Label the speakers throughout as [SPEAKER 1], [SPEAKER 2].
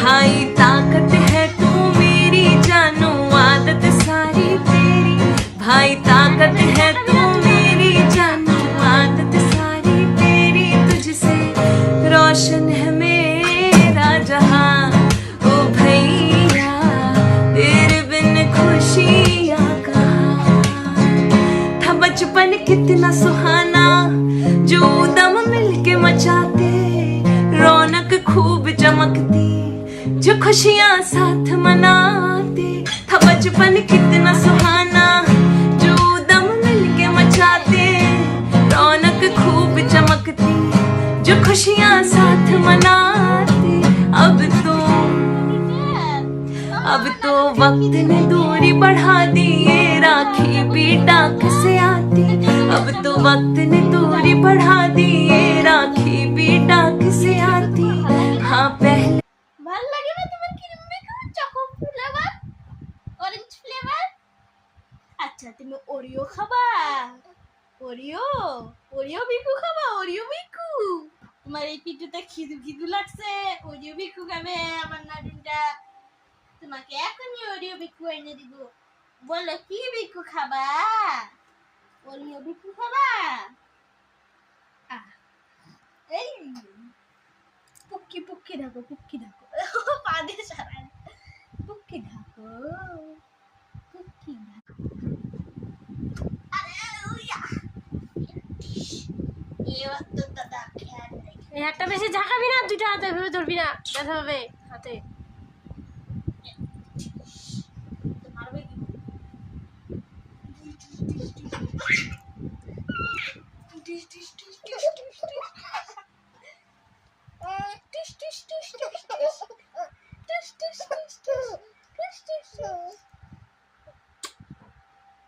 [SPEAKER 1] भाई ताकत है तू मेरी जानो आदत सारी तेरी भाई ताकत है तू मेरी जानो आदत सारी तेरी तुझसे रोशन है मेरा जहां ओ भैया तेरे बिन खुशियां कहाँ था बचपन कितना सुहाना जो दम मिलके मचाते रौनक खूब चमकती जो खुशियां साथ मनाते था बचपन कितना सुहाना जो दम मिलके मचाते रौनक खूब चमकती जो खुशियां साथ मनाते अब तो वक्त ने दूरी बढ़ा दी ये राखी भी डाक से आती अब तो वक्त ने दूरी बढ़ा दी ये राखी भी डाक से आती हाँ पहले
[SPEAKER 2] ভাল লাগে না তোমার ক্রিম বিকু চকো ফ্লেভার অরেঞ্জ ফ্লেভার আচ্ছা তুমি ওরিও খাবা ওরিও বিকু খাবা ওরিও বিকু তোমার এই পিঠুটা খিদু খিদু লাগছে ওরিও বিকু খাবে আমার নাডুনটা তোমাকে এখনই ওরিও বিকু এনে দিব বলো কি বিকু খাবা ওরিও বিকু খাবা এই পুক্কি পুক্কি ঢাকো পা দিয়ে সারান পুক্কি ঢাকো আরে উইয়া এবার তো দাদা খেয়াল
[SPEAKER 3] এই একটা বেশি ঝাঁকাবি না দুইটা হাতে ভেবে ধরবি না ব্যথা হবে হাতে
[SPEAKER 2] মারবে কি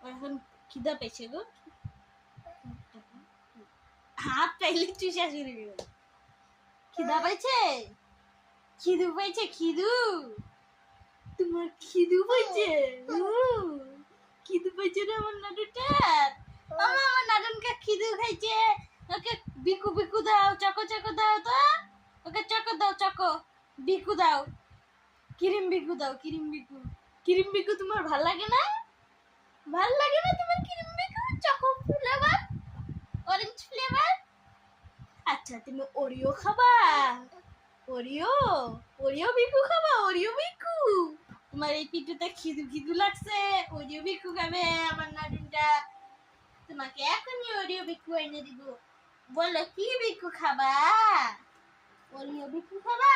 [SPEAKER 2] এখন খিদা পেয়েছে গো হাত পাইলে চুষা শুরু করে খিদা পাইছে খিদু পাইছে তোমার খিদু পাইছে খিদু পাইছে না আমার নাডুটা আমার নাডুনকে খিদু খাইছে ওকে বিকু বিকু দাও চকো দাও তো ওকে চকো দাও চকো বিকু দাও ক্রিম বিকু দাও ক্রিম বিকু তোমার ভাল লাগে না তোমার ক্রিম বিকু চকো ফ্লেভার অরেঞ্জ ফ্লেভার আচ্ছা তুমি ওরিও খাবা ওরিও বিকু খাবা ওরিও বিকু তোমার এই পিঠুটা খিদু লাগছে ওরিও বিকু খাবে আমার নাডুনটা তোমাকে এখনই ওরিও বিকু এনে দিব বলো কি বিকু খাবা ওরিও বিকু খাবা